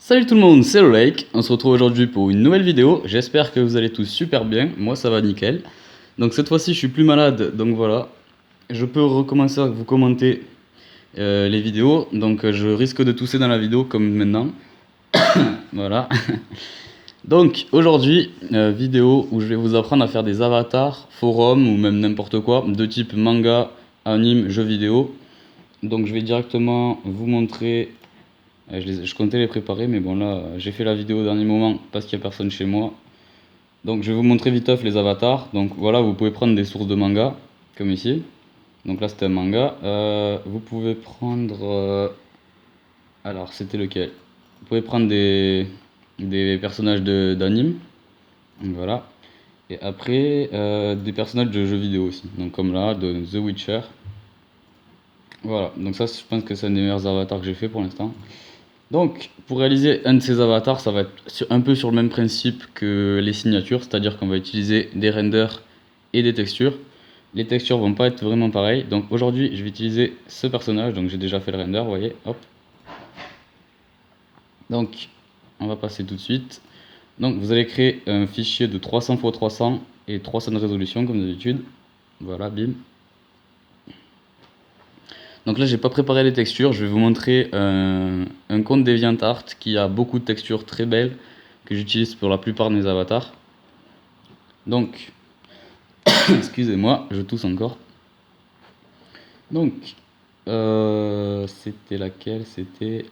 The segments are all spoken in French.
Salut tout le monde, c'est Lolake. On se retrouve aujourd'hui pour une nouvelle vidéo. J'espère que vous allez tous super bien. Moi ça va nickel. Donc cette fois-ci je suis plus malade, donc voilà. Je peux recommencer à vous commenter les vidéos. Donc je risque de tousser dans la vidéo comme maintenant. Voilà. Donc aujourd'hui, vidéo où je vais vous apprendre à faire des avatars, forums ou même n'importe quoi de type manga, anime, jeux vidéo. Donc je vais directement vous montrer. Je comptais les préparer, mais bon là, j'ai fait la vidéo au dernier moment parce qu'il n'y a personne chez moi. Donc je vais vous montrer viteuf les avatars. Donc voilà, vous pouvez prendre des sources de manga, comme ici. Donc là c'était un manga. Vous pouvez prendre... alors c'était lequel? Vous pouvez prendre des personnages d'anime. Voilà. Et après, des personnages de jeux vidéo aussi. Donc comme là, de The Witcher. Voilà, donc ça je pense que c'est un des meilleurs avatars que j'ai fait pour l'instant. Donc, pour réaliser un de ces avatars, ça va être un peu sur le même principe que les signatures, c'est-à-dire qu'on va utiliser des renders et des textures. Les textures vont pas être vraiment pareilles. Donc aujourd'hui, je vais utiliser ce personnage. Donc j'ai déjà fait le render, vous voyez, hop. Donc, on va passer tout de suite. Donc vous allez créer un fichier de 300 x 300 et 300 de résolution comme d'habitude. Voilà, bim. Donc là, j'ai pas préparé les textures. Je vais vous montrer un compte DeviantArt qui a beaucoup de textures très belles que j'utilise pour la plupart de mes avatars. Donc, excusez-moi, je tousse encore. Donc, c'était laquelle? C'était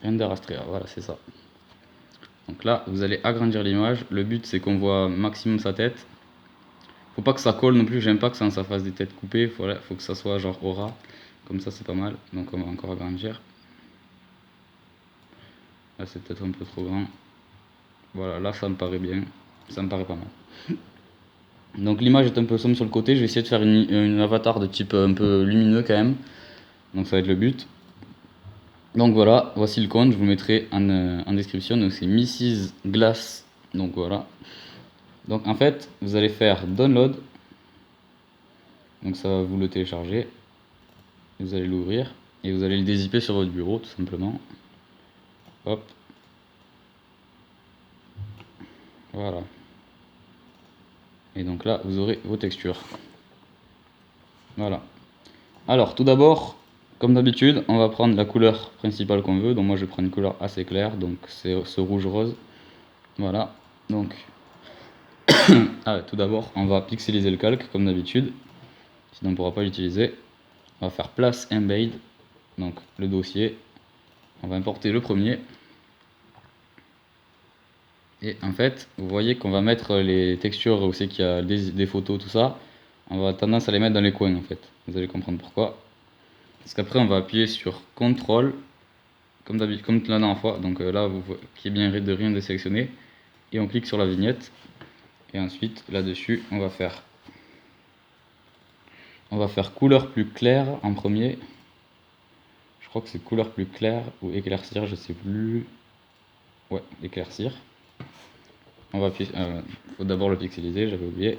Render Astrea, voilà, c'est ça. Donc là, vous allez agrandir l'image. Le but, c'est qu'on voit maximum sa tête. Faut pas que ça colle non plus, j'aime pas que ça fasse des têtes coupées. Faut que ça soit genre aura. Comme ça, c'est pas mal. Donc, on va encore agrandir. Là, c'est peut-être un peu trop grand. Voilà, là, ça me paraît bien. Ça me paraît pas mal. Donc, l'image est un peu sombre sur le côté. Je vais essayer de faire une avatar de type un peu lumineux quand même. Donc, ça va être le but. Donc, voilà, voici le compte. Je vous mettrai en description. Donc, c'est Mrs. Glass. Donc, voilà. Donc, en fait, vous allez faire download. Donc, ça va vous le télécharger. Vous allez l'ouvrir. Et vous allez le dézipper sur votre bureau, tout simplement. Hop. Voilà. Et donc là, vous aurez vos textures. Voilà. Alors, tout d'abord, comme d'habitude, on va prendre la couleur principale qu'on veut. Donc moi, je prends une couleur assez claire. Donc c'est ce rouge-rose. Voilà. Donc, tout d'abord, on va pixeliser le calque, comme d'habitude. Sinon, on ne pourra pas l'utiliser. On va faire place embed. Donc, le dossier. On va importer le premier. Et en fait, vous voyez qu'on va mettre les textures où c'est qu'il y a des photos, tout ça. On va tendance à les mettre dans les coins, en fait. Vous allez comprendre pourquoi. Parce qu'après, on va appuyer sur CTRL, comme d'habitude, comme la dernière fois. Donc là, vous voyez qu'il y a bien de rien désélectionné. Et on clique sur la vignette. Et ensuite, là-dessus, on va faire couleur plus claire en premier. Je crois que c'est couleur plus claire ou éclaircir, je sais plus. Ouais, éclaircir. On va appuyer, faut d'abord le pixeliser, j'avais oublié.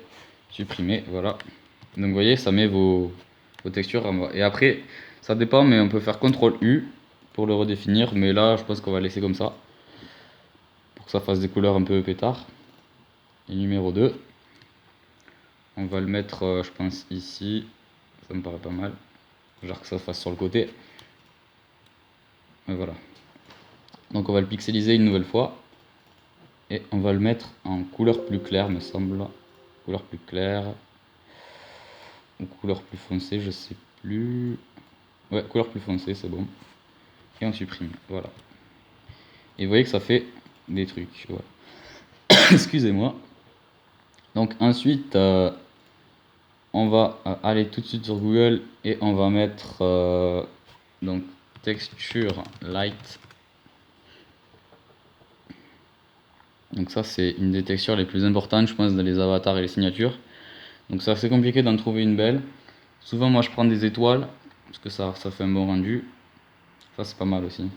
Supprimer, voilà. Donc vous voyez, ça met vos textures en bas. Et après, ça dépend, mais on peut faire CTRL U pour le redéfinir. Mais là, je pense qu'on va laisser comme ça. Pour que ça fasse des couleurs un peu pétard. Et numéro 2. On va le mettre, je pense, ici. Ça me paraît pas mal. Genre que ça fasse sur le côté. Et voilà. Donc on va le pixeliser une nouvelle fois. Et on va le mettre en couleur plus claire, me semble. Couleur plus claire. Ou couleur plus foncée, je sais plus. Ouais, couleur plus foncée, c'est bon. Et on supprime, voilà. Et vous voyez que ça fait des trucs. Voilà. Excusez-moi. Donc ensuite, on va aller tout de suite sur Google et on va mettre donc texture light. Donc ça c'est une des textures les plus importantes, je pense, dans les avatars et les signatures. Donc c'est assez compliqué d'en trouver une belle. Souvent moi je prends des étoiles parce que ça fait un bon rendu. Ça c'est pas mal aussi.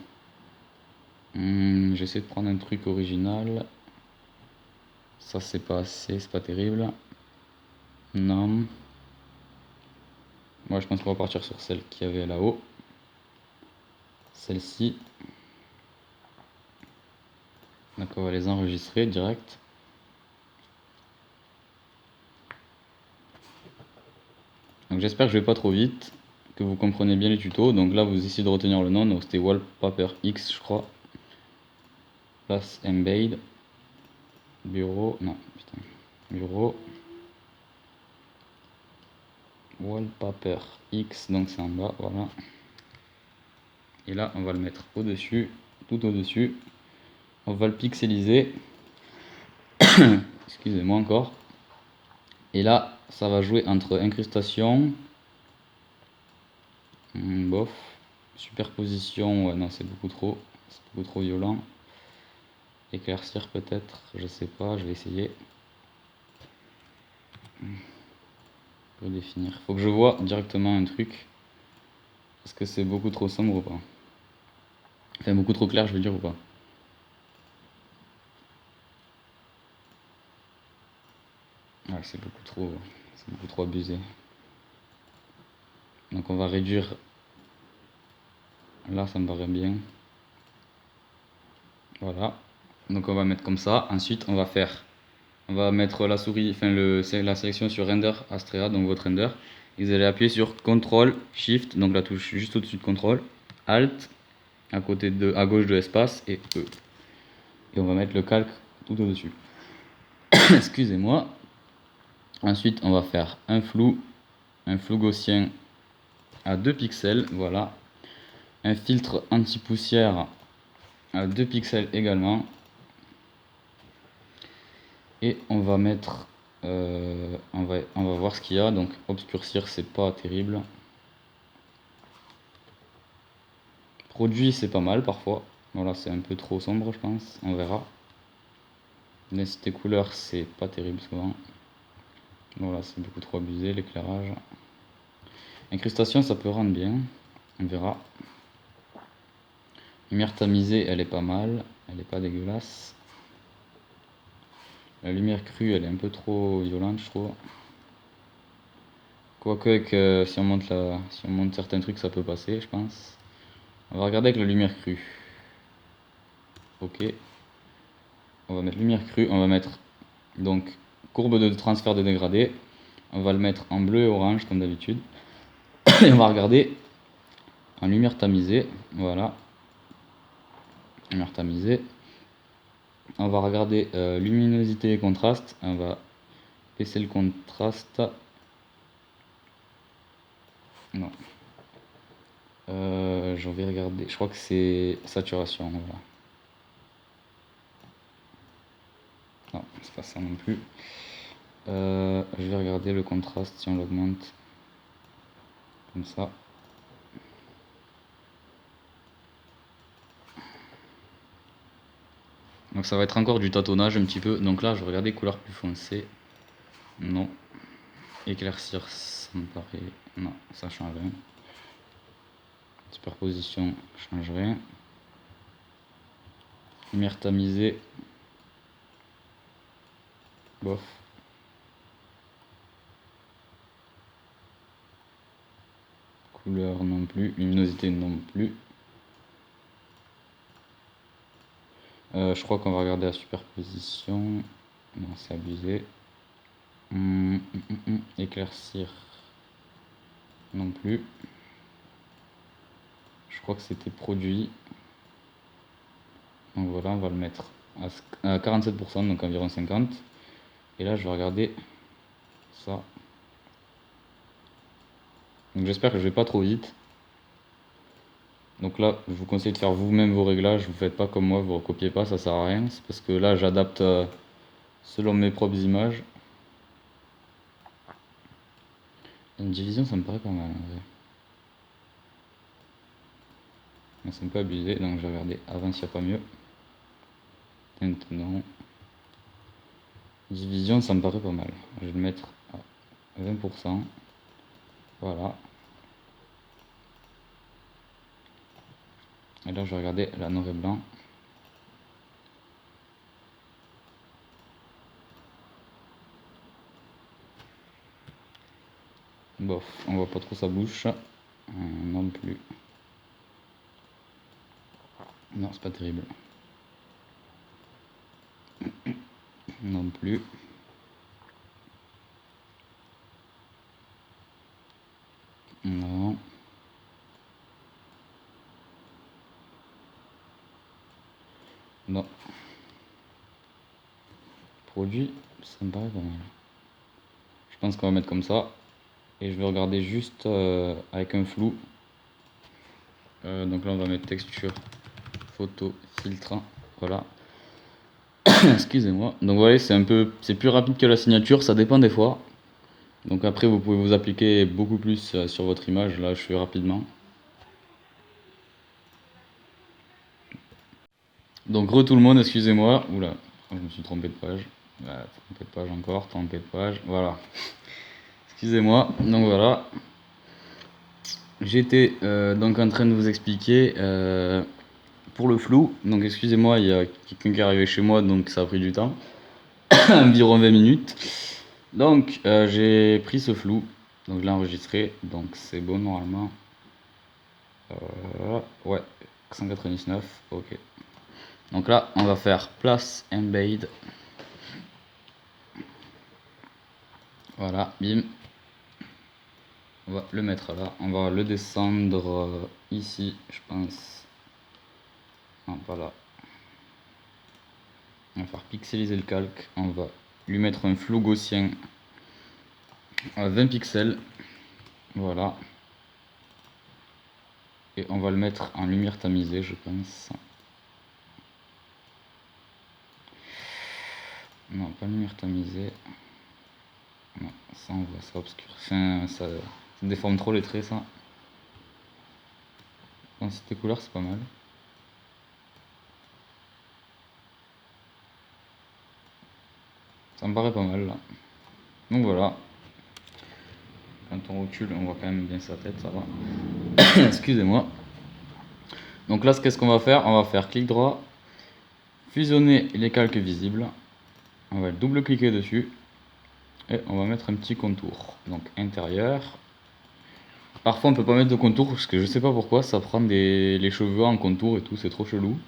J'essaie de prendre un truc original. Ça c'est pas assez, c'est pas terrible. Non. Moi je pense qu'on va partir sur celle qu'il y avait là-haut. Celle-ci. Donc on va les enregistrer direct. Donc j'espère que je vais pas trop vite, que vous comprenez bien les tutos. Donc là vous essayez de retenir le nom, donc c'était Wallpaper X je crois. Place Embed. Bureau, non putain. Bureau. Wallpaper X, donc c'est en bas, voilà. Et là on va le mettre au-dessus, tout au-dessus. On va le pixeliser. Excusez-moi encore. Et là ça va jouer entre incrustation. Bof. Superposition, ouais non c'est beaucoup trop. C'est beaucoup trop violent. Éclaircir peut-être, je sais pas, je vais essayer. Redéfinir. Faut que je vois directement un truc. Est-ce que c'est beaucoup trop sombre ou pas? Enfin beaucoup trop clair je veux dire ou pas? Ouais, c'est beaucoup trop abusé. Donc on va réduire. Là ça me paraît bien. Voilà. Donc on va mettre comme ça. Ensuite on va mettre la souris, enfin la sélection sur Render Astrea, donc votre render. Et vous allez appuyer sur CTRL SHIFT, donc la touche juste au-dessus de CTRL, ALT, à gauche de espace et E. Et on va mettre le calque tout au-dessus. Excusez-moi. Ensuite on va faire un flou gaussien à 2 pixels, voilà. Un filtre anti-poussière à 2 pixels également. Et on va mettre, on va voir ce qu'il y a. Donc obscurcir c'est pas terrible. Produit c'est pas mal parfois. Voilà, c'est un peu trop sombre je pense, on verra. Densité couleur c'est pas terrible souvent. Voilà, c'est beaucoup trop abusé l'éclairage. Incrustation ça peut rendre bien, on verra. Lumière tamisée elle est pas mal, elle est pas dégueulasse. La lumière crue elle est un peu trop violente je trouve. Quoique avec, si on monte certains trucs ça peut passer je pense. On va regarder avec la lumière crue. Ok. On va mettre lumière crue, on va mettre donc courbe de transfert de dégradé. On va le mettre en bleu et orange comme d'habitude. Et on va regarder en lumière tamisée. Voilà. Lumière tamisée. On va regarder luminosité et contraste. On va baisser le contraste. Non. Je vais regarder. Je crois que c'est saturation. Voilà. Non, c'est pas ça non plus. Je vais regarder le contraste si on l'augmente. Comme ça. Donc ça va être encore du tâtonnage un petit peu. Donc là, je vais regarder couleur plus foncée. Non. Éclaircir, ça me paraît... Non, ça change rien. Superposition, change rien. Lumière tamisée. Bof. Couleur non plus. Luminosité non plus. Je crois qu'on va regarder la superposition. Non, c'est abusé. Éclaircir non plus. Je crois que c'était produit. Donc voilà, on va le mettre à 47%, donc environ 50. Et là, je vais regarder ça. Donc j'espère que je vais pas trop vite. Donc là, je vous conseille de faire vous-même vos réglages. Vous faites pas comme moi, vous recopiez pas, ça sert à rien. C'est parce que là, j'adapte selon mes propres images. Une division, ça me paraît pas mal en vrai. Mais c'est un peu abusé, donc je vais regarder avant s'il n'y a pas mieux. Maintenant, division, ça me paraît pas mal. Je vais le mettre à 20%. Voilà. Et là, je vais regarder la noir et blanc. Bof, on voit pas trop sa bouche. Non plus. Non, c'est pas terrible. Non plus. Non. Non. Produit, ça me paraît pas mal. Je pense qu'on va mettre comme ça. Et je vais regarder juste avec un flou. Donc là on va mettre texture, photo, filtre. Voilà. Excusez-moi. Donc vous voyez, c'est plus rapide que la signature, ça dépend des fois. Donc après vous pouvez vous appliquer beaucoup plus sur votre image. Là je fais rapidement. Donc tout le monde, excusez-moi. Oula, je me suis trompé de page. Voilà, trompé de page encore, trompé de page. Voilà. Excusez-moi. Donc voilà. J'étais donc en train de vous expliquer pour le flou. Donc excusez-moi, il y a quelqu'un qui est arrivé chez moi, donc ça a pris du temps. Environ 20 minutes. Donc j'ai pris ce flou. Donc je l'ai enregistré. Donc c'est bon normalement. Ouais, 199. Ok. Donc là, on va faire place embed. Voilà, bim. On va le mettre là. On va le descendre ici, je pense. Non, pas là. On va faire pixeliser le calque. On va lui mettre un flou gaussien à 20 pixels. Voilà. Et on va le mettre en lumière tamisée, je pense. Non, pas lumière tamisée. Non, ça on voit, ça obscur. Enfin, ça déforme trop les traits, ça. Densité couleur, c'est pas mal. Ça me paraît pas mal là. Donc voilà. Quand on recule, on voit quand même bien sa tête, ça va. Excusez-moi. Donc là, qu'est-ce qu'on va faire? On va faire clic droit, fusionner les calques visibles. On va double-cliquer dessus. Et on va mettre un petit contour. Donc intérieur. Parfois on peut pas mettre de contour parce que je sais pas pourquoi ça prend les cheveux en contour et tout, c'est trop chelou.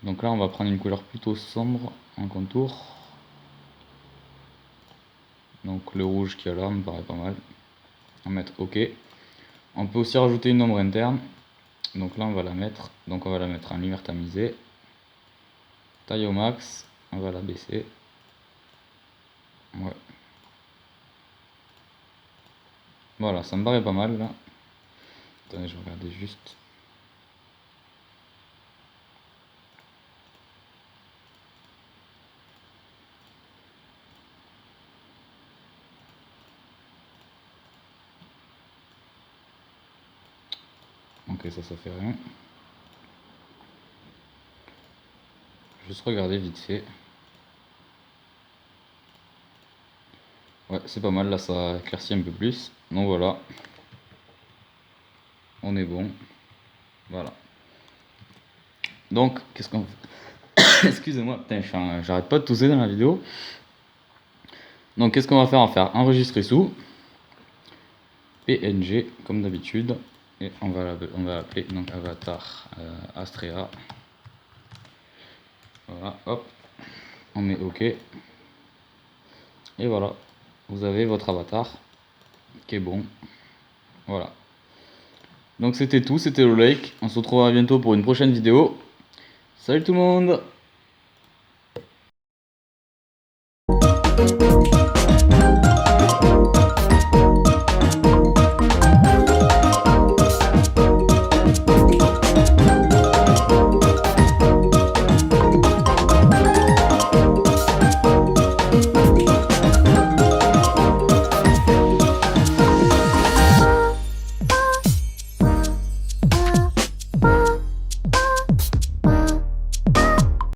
Donc là on va prendre une couleur plutôt sombre en contour. Donc le rouge qu'il y a là me paraît pas mal. On va mettre OK. On peut aussi rajouter une ombre interne. Donc là on va la mettre. Donc on va la mettre en lumière tamisée. Taille au max. On va la baisser. Ouais. Voilà, ça me paraît pas mal là. Attendez, je vais regarder juste. Ok, ça fait rien. Juste regarder vite fait. Ouais, c'est pas mal, là ça éclaircit un peu plus. Donc voilà. On est bon. Voilà. Donc, qu'est-ce qu'on fait? Excusez-moi, putain, j'arrête pas de tousser dans la vidéo. Donc, qu'est-ce qu'on va faire? On va faire enregistrer sous PNG, comme d'habitude. Et on va l'appeler donc avatar Astrea. Voilà, hop. On met OK. Et voilà. Vous avez votre avatar qui est bon. Voilà. Donc c'était tout, c'était le like. On se retrouvera bientôt pour une prochaine vidéo. Salut tout le monde!